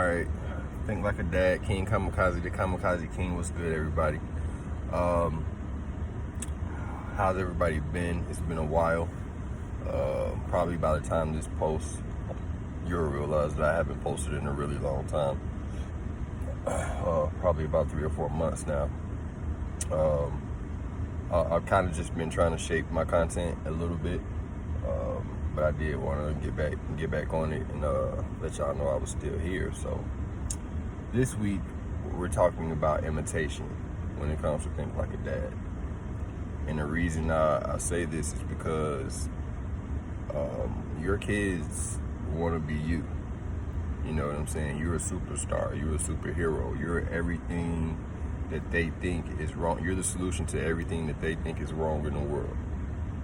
Alright, Think Like a Dad, King Kamikaze, the Kamikaze King. What's good, everybody? How's everybody been? It's been a while. Probably by the time this post, you'll realize that I haven't posted in a really long time. Probably about 3 or 4 months now. I've kind of just been trying to shape my content a little bit, but I did want to get back on it and let y'all know I was still here. So this week we're talking about imitation when it comes to Think Like a Dad. And the reason I say this is because your kids want to be you. You know what I'm saying? You're a superstar. You're a superhero. You're everything that they think is wrong. You're the solution to everything that they think is wrong in the world.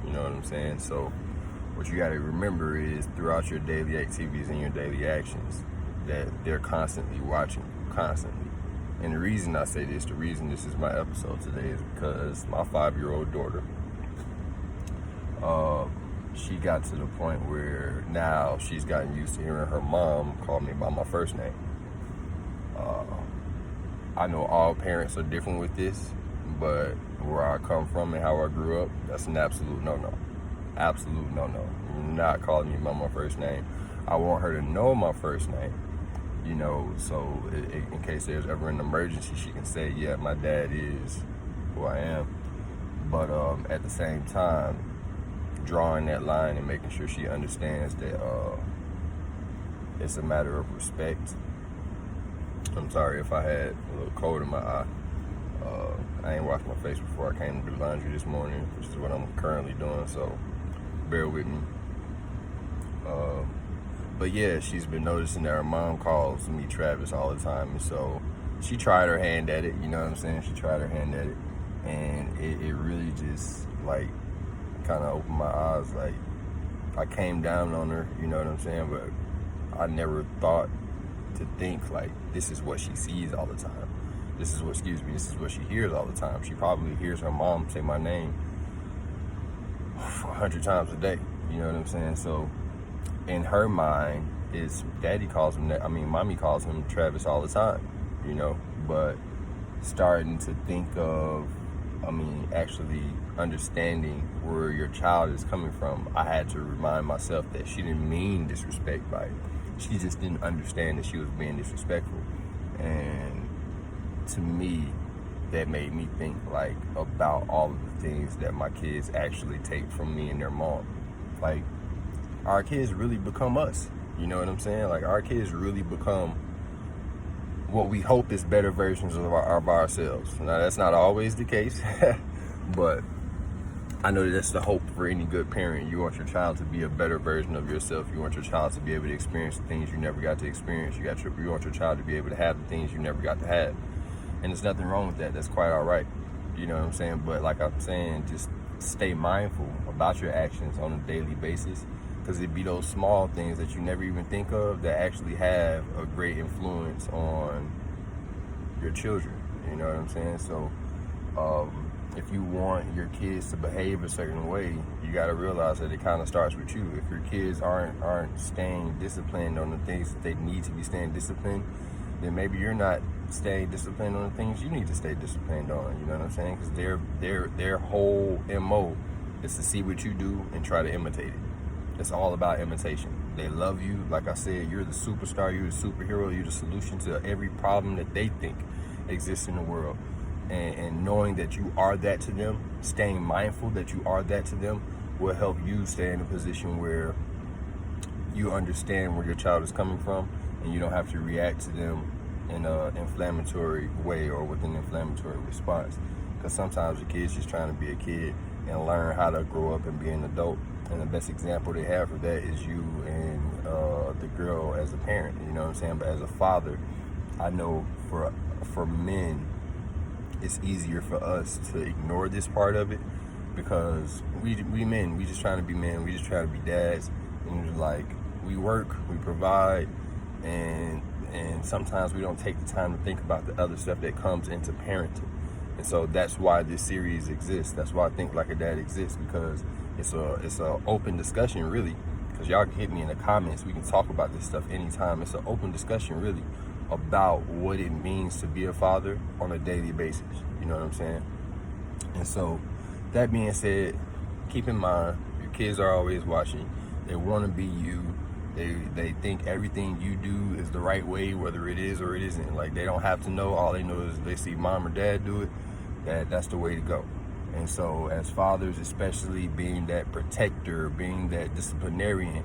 You know what I'm saying? So what you got to remember is throughout your daily activities and your daily actions that they're constantly watching you, constantly. And the reason I say this, the reason this is my episode today is because my 5-year-old daughter, she got to the point where now she's gotten used to hearing her mom call me by my first name. I know all parents are different with this, but where I come from and how I grew up, that's an absolute no-no. Absolute no-no. You're not calling me by my first name. I want her to know my first name, you know, so in case there's ever an emergency, she can say, yeah, my dad is who I am. But at the same time, drawing that line and making sure she understands that it's a matter of respect. I'm sorry if I had a little cold in my eye. I ain't washed my face before I came to do laundry this morning, which is what I'm currently doing, so bear with me. But yeah, she's been noticing that her mom calls me Travis all the time, and so she tried her hand at it, you know what I'm saying? She tried her hand at it, and it really just, like, kind of opened my eyes. Like, I came down on her, you know what I'm saying? But I never thought to think, like, this is what she sees all the time. This is what she hears all the time. She probably hears her mom say my name 100 times a day, you know what I'm saying? So in her mind, daddy calls him that. I mean, mommy calls him Travis all the time, you know, but starting to think of, actually understanding where your child is coming from, I had to remind myself that she didn't mean disrespect by it. She just didn't understand that she was being disrespectful. And to me, that made me think, like, about all of the things that my kids actually take from me and their mom. Like, our kids really become us. You know what I'm saying? Like, our kids really become what we hope is better versions of ourselves. Now, that's not always the case, but I know that's the hope for any good parent. You want your child to be a better version of yourself. You want your child to be able to experience the things you never got to experience. You want your child to be able to have the things you never got to have. And there's nothing wrong with that. That's quite all right. You know what I'm saying? But like I'm saying, just stay mindful about your actions on a daily basis, because it'd be those small things that you never even think of that actually have a great influence on your children. You know what I'm saying? So if you want your kids to behave a certain way, you got to realize that it kind of starts with you. If your kids aren't staying disciplined on the things that they need to be staying disciplined, then maybe you're not staying disciplined on the things you need to stay disciplined on. You know what I'm saying? Because their whole MO is to see what you do and try to imitate it. It's all about imitation. They love you. Like I said, you're the superstar, you're the superhero, you're the solution to every problem that they think exists in the world. And knowing that you are that to them, staying mindful that you are that to them, will help you stay in a position where you understand where your child is coming from, and you don't have to react to them in an inflammatory way or with an inflammatory response. Because sometimes the kid's just trying to be a kid and learn how to grow up and be an adult. And the best example they have for that is you and the girl as a parent, you know what I'm saying? But as a father, I know for men, it's easier for us to ignore this part of it, because we men, we just trying to be men, we just trying to be dads, and like, we work, we provide, and sometimes we don't take the time to think about the other stuff that comes into parenting. And so that's why this series exists. That's why I Think Like a Dad exists, because it's a open discussion, really. Because y'all can hit me in the comments. We can talk about this stuff anytime. It's an open discussion, really, about what it means to be a father on a daily basis. You know what I'm saying? And so, that being said, keep in mind, your kids are always watching. They want to be you. They think everything you do is the right way, whether it is or it isn't. Like, they don't have to know. All they know is they see mom or dad do it. That's the way to go. And so, as fathers, especially being that protector, being that disciplinarian,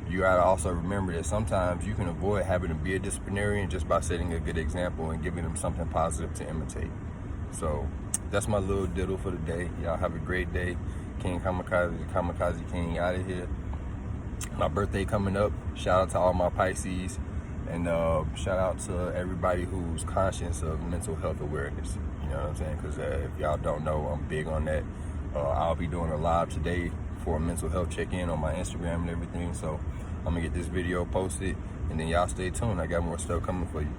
you gotta also remember that sometimes you can avoid having to be a disciplinarian just by setting a good example and giving them something positive to imitate. So that's my little diddle for the day. Y'all have a great day. King Kamikaze King out of here. My birthday coming up. Shout out to all my Pisces, and shout out to everybody who's conscious of mental health awareness. You know what I'm saying? Because if y'all don't know, I'm big on that. I'll be doing a live today for a mental health check-in on my Instagram and everything. So I'm gonna get this video posted, and then y'all stay tuned. I got more stuff coming for you.